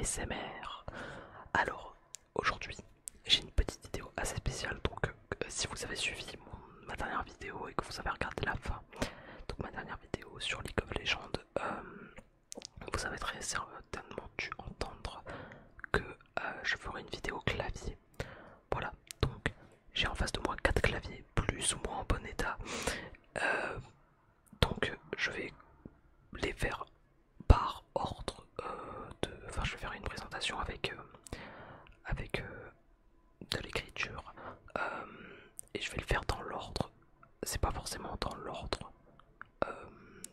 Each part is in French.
ASMR. Alors, aujourd'hui, j'ai une petite vidéo assez spéciale, donc si vous avez suivi ma dernière vidéo et que vous avez regardé la fin, donc ma dernière vidéo sur League of Legends, vous avez très certainement dû entendre que je ferai une vidéo clavier. Voilà, donc j'ai en face de moi 4 claviers, plus ou moins en bon état. Euh, donc je vais les faire par ordre enfin je vais faire une présentation avec de l'écriture et je vais le faire dans l'ordre. C'est pas forcément dans l'ordre euh,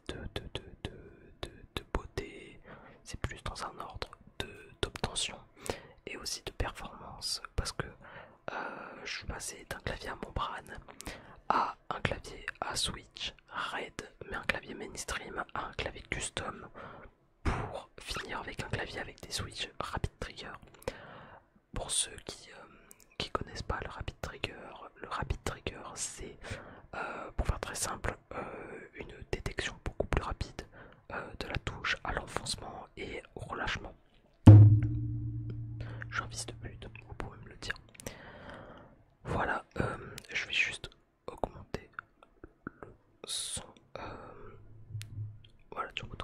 de beauté, c'est plus dans un ordre d'obtention et aussi de performance parce que je suis passé d'un clavier à membrane à un clavier à switch RAID, mais un clavier mainstream à un clavier custom pour finir avec un clavier avec des switches rapid trigger. Pour ceux qui connaissent pas le rapid trigger c'est pour faire très simple une détection beaucoup plus rapide de la touche à l'enfoncement et au relâchement. Je suis un fils de pute, vous pouvez me le dire. Voilà, je vais juste augmenter le son. Voilà, du coup,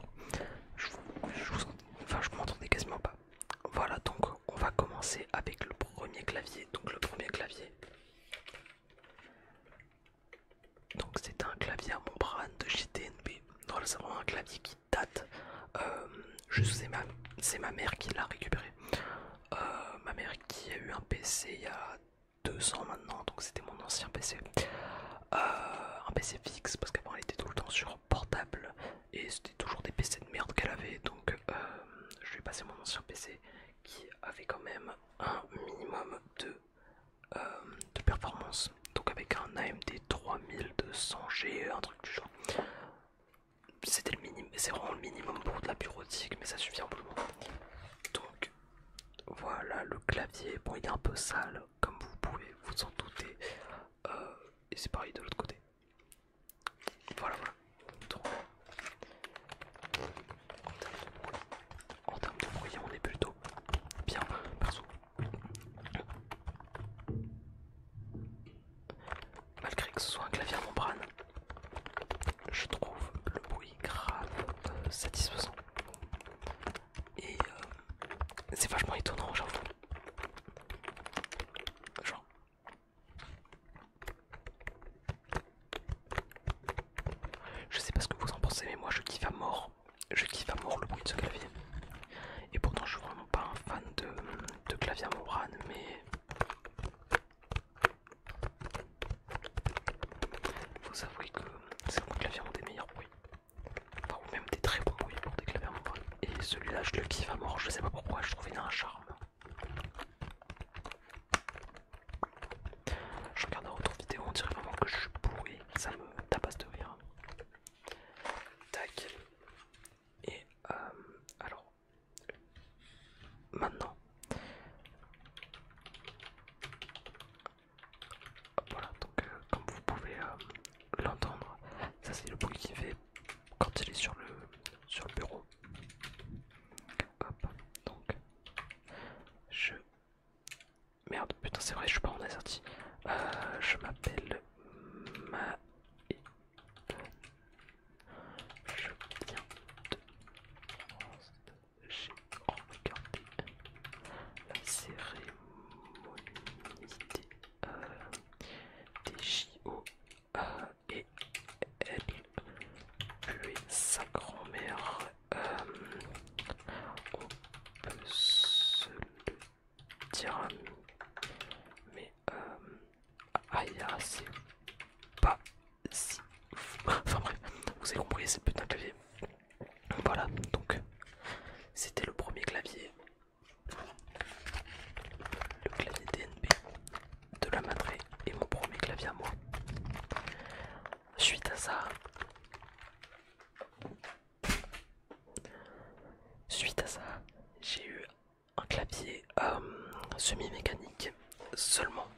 je m'entendais quasiment pas. Voilà, donc on va commencer avec le premier clavier. Donc le premier clavier, donc c'est un clavier à membrane de chez DNB. Voilà, c'est vraiment un clavier qui date. C'est ma mère qui l'a récupéré. Ma mère qui a eu un PC il y a 2 ans maintenant, donc c'était mon ancien PC. Un PC fixe parce qu'avant elle était tout le temps sur portable et c'était toujours des PC de merde qu'elle avait, donc je lui ai passé mon ancien PC qui avait quand même un minimum euh, de performance, donc avec un AMD 3200G, un truc du genre. C'était le minimum, c'est vraiment le minimum pour de la bureautique, mais ça suffit amplement. Donc voilà le clavier, bon il est un peu sale comme vous pouvez vous en douter, et c'est pareil de l'autre côté. Voilà, voilà. Donc, en termes de bruit, on est plutôt bien, perso. Malgré que ce soit un clavier à membrane, je trouve le bruit grave satisfaisant. Et c'est vachement étonnant, j'avoue. Genre, je sais pas ce que vous en pensez, mais moi je kiffe à mort. Je kiffe à mort le bruit de ce clavier. Et pourtant, je suis vraiment pas un fan de clavier à membrane, mais faut avouer que certains claviers ont des meilleurs bruits. Enfin, ou même des très bons bruits pour des claviers à membrane. Et celui-là, je le kiffe à mort, je sais pas pourquoi, je trouve qu'il a un charme. Je regarde un retour vidéo, on dirait vraiment que je suis bourré, ça me tapasse de rire. Tac. Et alors, maintenant, hop, voilà, donc comme vous pouvez l'entendre, ça c'est le bruit qu'il fait quand il est sur le bureau. Hop, donc, je... Merde, putain c'est vrai, je suis pas en assorti. Je m'appelle Ma... Je viens de France. J'ai regardé la cérémonie des JO et elle puis sa grand-mère. On peut se le dire, mais Aya, c'est pas si. Enfin bref, vous avez compris, c'est putain de clavier. Voilà, donc c'était le premier clavier, le clavier DNB de la Madré et mon premier clavier à moi. Suite à ça, j'ai eu un clavier semi-mécanique seulement.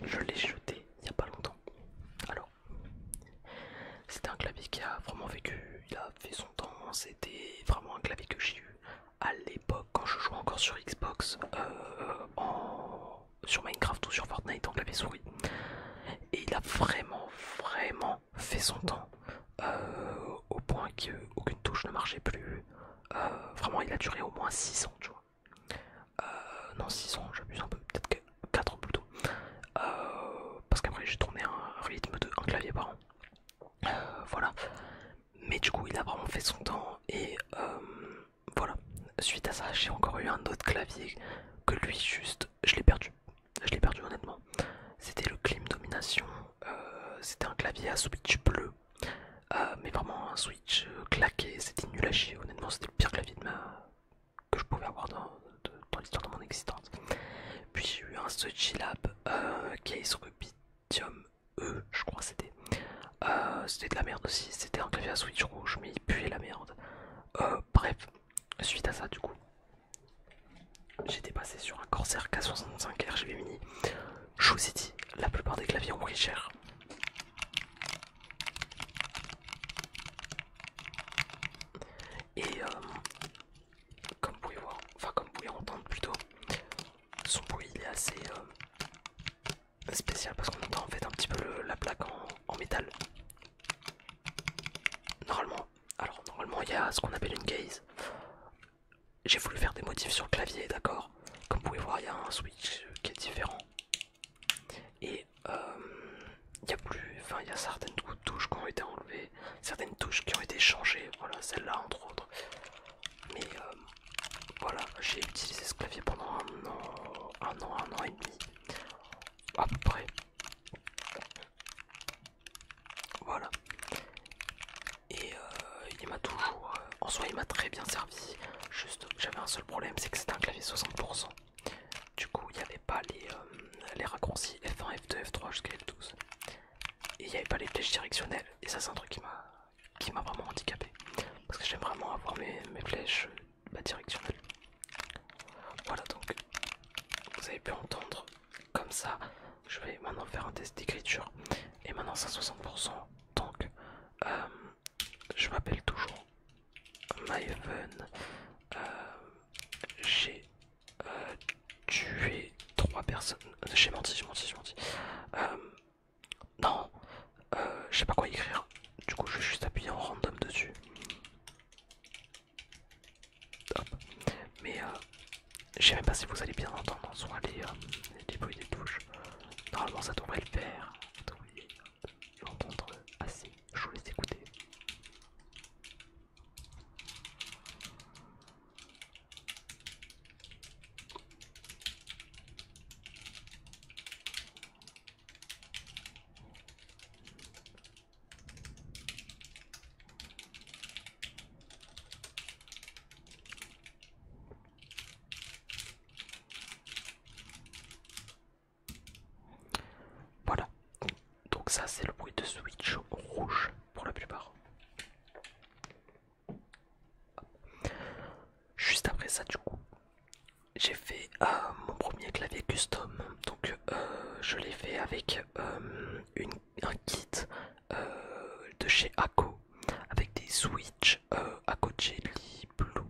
Je l'ai jeté il n'y a pas longtemps. Alors, c'était un clavier qui a vraiment vécu, il a fait son temps, c'était vraiment un clavier que j'ai eu à à l'époque quand je jouais encore sur Xbox, sur Minecraft ou sur Fortnite en clavier souris. Et il a vraiment fait son temps, au point qu'aucune touche ne marchait plus. Vraiment il a duré au moins 6 ans, tu vois. Non, 6 ans, j'abuse un peu, peut-être que 4 ans plutôt. Parce qu'après j'ai tourné un rythme de un clavier par an. Voilà. Mais du coup il a vraiment fait son temps et voilà. Suite à ça j'ai encore eu un autre clavier que lui juste je l'ai perdu. Je l'ai perdu honnêtement. C'était le Clim Domination. C'était un clavier à switch bleu. Mais vraiment un switch claqué, c'était nul à chier. Honnêtement c'était le pire clavier que je pouvais avoir dans l'histoire de mon existence. Puis j'ai eu un Switchilab Case Rubidium E, je crois que c'était. C'était de la merde aussi, c'était un clavier à switch rouge, mais il puait la merde. Bref, suite à ça, du coup, j'étais passé sur un Corsair K65 RGB Mini. Je vous ai dit, la plupart des claviers ont pris cher. Et comme vous pouvez voir, enfin comme vous pouvez entendre plutôt, son bruit il est assez spécial parce qu'on entend en fait un petit peu la plaque en métal. Normalement il y a ce qu'on appelle une case. J'ai voulu faire des modifs sur le clavier, d'accord. Comme vous pouvez voir, il y a un switch qui est différent. Et il y a plus, enfin il y a certaines touches qui ont été enlevées, certaines touches qui ont été changées. Voilà, celle-là entre autres. Mais voilà, j'ai utilisé ce clavier pendant un an et demi, à peu près. Voilà. Et il m'a toujours, en soi il m'a très bien servi. Juste j'avais un seul problème, c'est que c'était un clavier 60%. Du coup il n'y avait pas les raccourcis F1, F2, F3 jusqu'à F12. Et il n'y avait pas les flèches directionnelles. Et ça c'est un truc qui m'a vraiment handicapé. Parce que j'aime vraiment avoir mes flèches directionnelles. Voilà, donc vous avez pu entendre comme ça. Je vais maintenant faire un test d'écriture. Et maintenant c'est à 60%. Donc je m'appelle toujours Maven. J'ai tué 3 personnes. J'ai menti. Non, je sais pas quoi écrire. Du coup, je vais juste appuyer en random dessus. Hop. Mais je sais même pas si vous allez bien entendre soit les bruits des touches. Normalement, ça devrait le faire. Vous devriez l'entendre assez. Je vous laisse écouter. Voilà. Donc ça, c'est le bruit de switch rouge pour la plupart. Juste après ça, du coup, j'ai fait mon premier clavier custom. Donc je l'ai fait avec un kit de chez Akko avec des switches Akko Jelly Blue.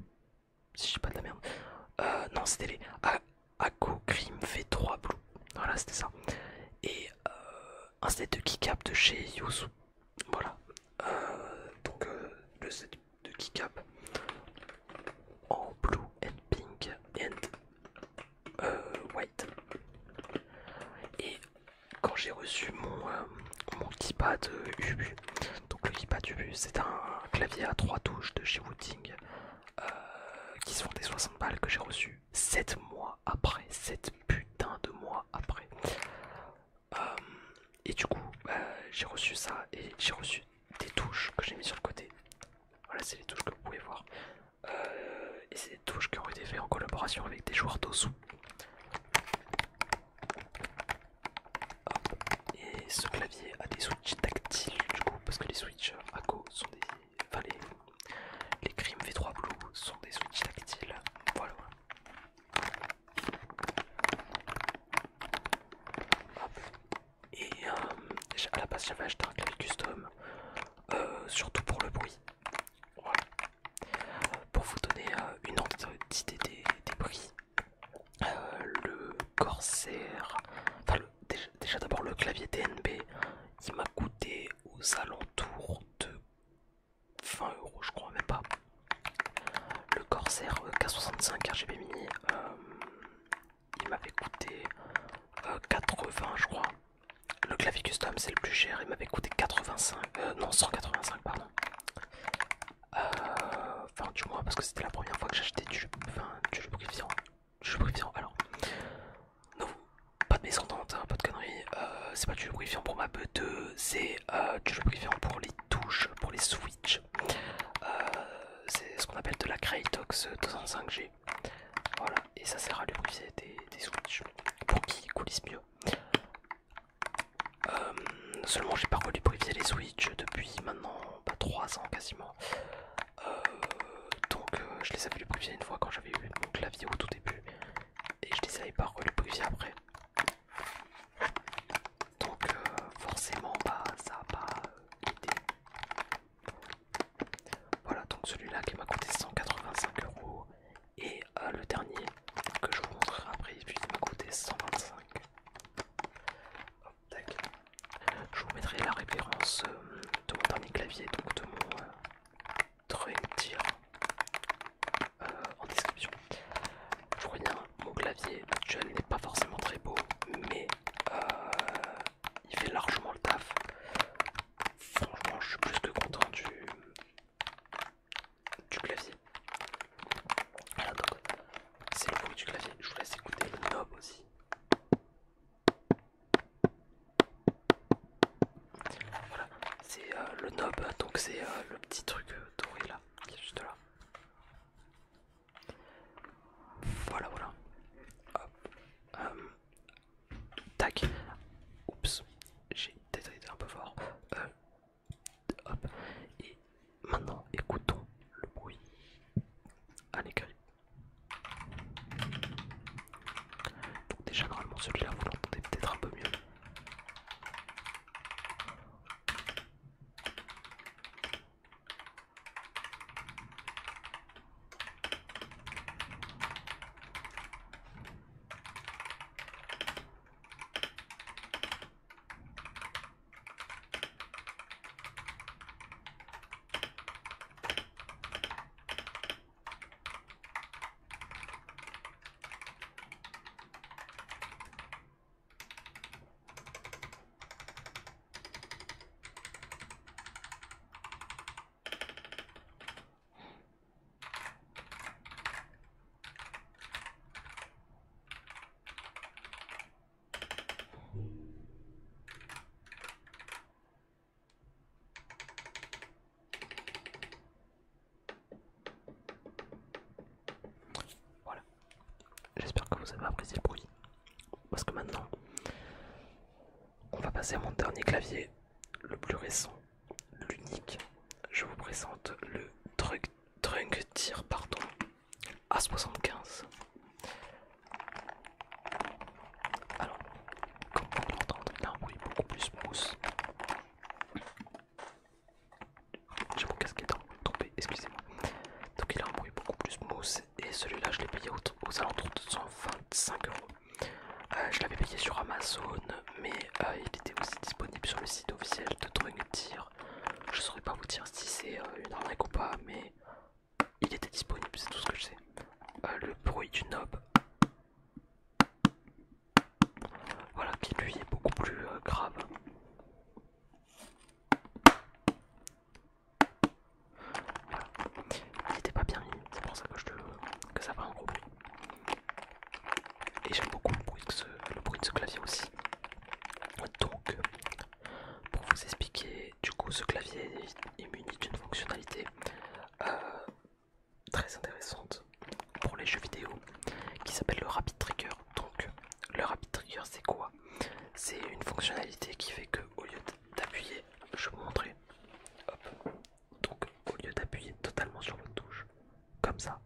Si je dis pas de la merde. Non, c'était les Akko Cream V3 Blue. Voilà, c'était ça. Et un set de keycap de chez Yuzu. Voilà. Donc le set de keycap en blue and pink and white. Et quand j'ai reçu mon keypad Ubu, donc le keypad Ubu c'est un clavier à 3 touches de chez Wooting qui se vendait 60 balles, que j'ai reçu 7 mois après, 7 putains de mois après. Et du coup j'ai reçu ça et j'ai reçu des touches que j'ai mis sur le côté. Voilà, c'est les touches que vous pouvez voir. Et c'est des touches qui ont été faites en collaboration avec des joueurs d'Osu. Et ce clavier a des switches tactiles du coup, parce que les switches Akko sont des... Enfin les Cream V3 Blue sont des switches tactiles. Voilà. Hop. Et à la base j'avais acheté un clavier custom, surtout pour le bruit. Voilà. Pour vous donner une ordre petite idée des prix. Le Corsair, enfin déjà d'abord le clavier DNB, il m'a coûté aux alentours de 20 € je crois, même pas. Le Corsair K65 RGB mini, il m'avait coûté 80 je crois. Le clavier custom c'est le plus cher, il m'avait coûté 85, non 185 pardon. Enfin du moins parce que c'était la première fois que j'achetais du lubrifiant. Du lubrifiant alors. Non, pas de mésentente, hein, pas de conneries. C'est pas du lubrifiant pour ma BE2, c'est du lubrifiant pour les touches, pour les switches. C'est ce qu'on appelle de la Kraytox 205G. Voilà, et ça sert à lubrifier des switches pour qu'ils coulissent mieux. Seulement j'ai pas relubrifié les switches depuis maintenant 3 ans quasiment. Donc je les avais lubrifiés une fois quand j'avais eu mon clavier au tout début. Et je les avais pas relubrifiés après. Donc forcément ça a pas aidé. Voilà, donc celui-là qui m'a coûté 185 € et le dernier que je vous montrerai après, lui il m'a coûté 125. Hop, tac. Je vous mettrai la référence de mon dernier clavier, donc de mon Dreamtear en description. Je vous reviens, mon clavier actuel n'est pas forcément très beau, mais il fait largement le taf. Franchement, je suis plus que content du clavier. Voilà, donc c'est le bruit du clavier. Je vous laisse écouter le knob aussi. Voilà, c'est le knob, donc c'est le petit truc doré là, qui est juste là. Voilà, voilà. Hop. Tac. Oups, j'ai peut-être été un peu fort. Hop. Et maintenant, écoutons le bruit à l'écrit. Donc déjà normalement celui-là vous l'entendez peut-être un peu mieux. Voilà, j'espère que vous avez apprécié le bruit. Parce que maintenant, on va passer à mon dernier clavier, le plus récent, l'unique. Je vous présente le Dreamtear A75. Alors, comme vous pouvez l'entendre, il a un bruit beaucoup plus smooth. J'ai mon casque qui est tombé, excusez-moi. Donc il a un bruit beaucoup plus smooth et celui-là je l'ai payé aux alentours de 125 €. Je l'avais payé sur Amazon, mais il était aussi disponible sur le site officiel de Dreamtear. Je saurais pas vous dire si c'est une arnaque ou pas, mais il était disponible, c'est tout ce que je sais. Le bruit du knob, voilà, qui lui est beaucoup plus grave. Voilà. Il n'était pas bien mis, c'est pour ça que ça fait un gros bruit. Et j'aime beaucoup le bruit de ce clavier aussi. Donc, pour vous expliquer, du coup, ce clavier est muni d'une fonctionnalité très intéressante pour les jeux vidéo qui s'appelle le Rapid Trigger. Donc, le Rapid Trigger, c'est quoi? C'est une fonctionnalité qui fait que, au lieu d'appuyer, je vais vous montrer. Hop. Donc, au lieu d'appuyer totalement sur votre touche, comme ça.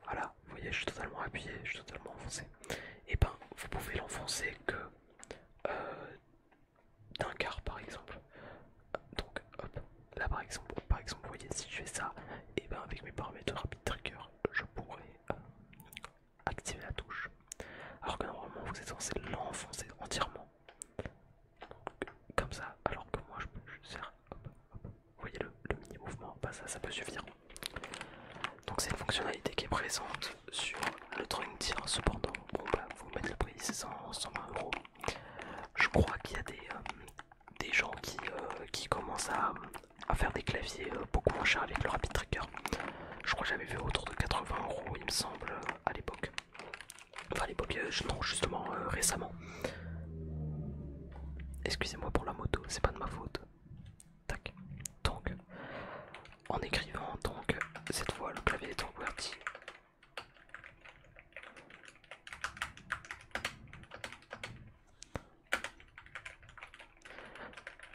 Voilà, vous voyez, je suis totalement appuyé, je suis totalement enfoncé. Et ben, vous pouvez l'enfoncer que d'un quart par exemple. Donc hop, là par exemple, vous voyez si je fais ça, et ben avec mes paramètres de Rapid vous êtes censé l'enfoncer entièrement. Comme ça, alors que moi je peux juste faire hop, hop. Vous voyez le mini mouvement, bah ça peut suffire. Donc c'est une fonctionnalité qui est présente sur le drawing tier. Cependant, bon bah vous mettre le prix, c'est 120 €. Je crois qu'il y a des gens qui commencent à faire des claviers beaucoup moins chers avec le Rapid Trigger. Je crois que j'avais vu autour de 80 € il me semble à l'époque. Enfin à l'époque, non justement récemment. Excusez-moi pour la moto, c'est pas de ma faute. Tac. Donc, en écrivant, donc, cette fois le clavier est QWERTY.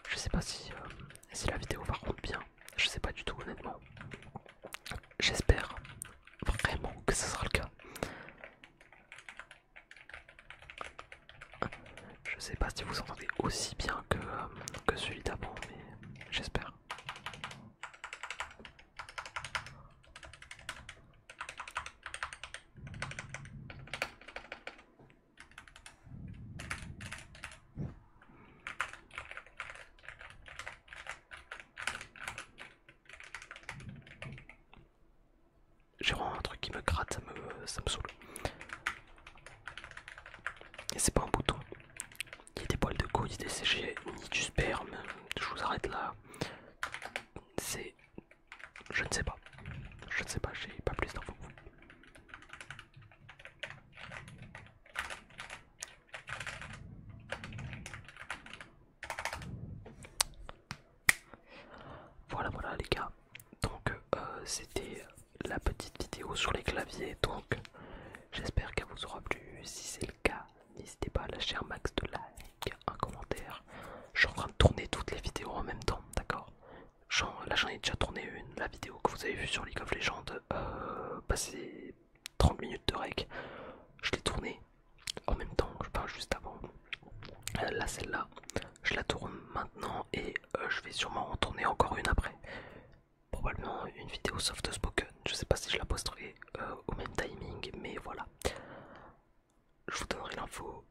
Je sais pas si la vidéo va rendre bien. Je sais pas du tout honnêtement. J'espère vraiment que ce sera le cas. Je sais pas si vous entendez aussi bien que celui d'avant, mais j'espère. J'ai vraiment un truc qui me gratte, ça me saoule. Et c'est pas un bouton. Il y a des poils de couilles, des CG, ni du sperme. Je vous arrête là. C'est... Je ne sais pas. Je ne sais pas, j'ai pas plus d'infos. Voilà les gars. Donc c'était la petite vidéo sur les claviers. Donc j'espère qu'elle vous aura plu. Si c'est le cas, n'hésitez pas à lâcher un max de likes, un commentaire. Je suis en train de tourner toutes les vidéos en même temps, d'accord? Là j'en ai déjà tourné une, la vidéo que vous avez vue sur League of Legends, passer 30 minutes de rec. Je l'ai tournée en même temps, je parle juste avant. Là celle-là, je la tourne maintenant et je vais sûrement en tourner encore une après. Probablement une vidéo soft spoken, je sais pas si je la posterai au même timing, mais voilà. Je vous donnerai l'info.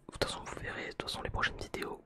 De toute façon vous verrez, de toute façon les prochaines vidéos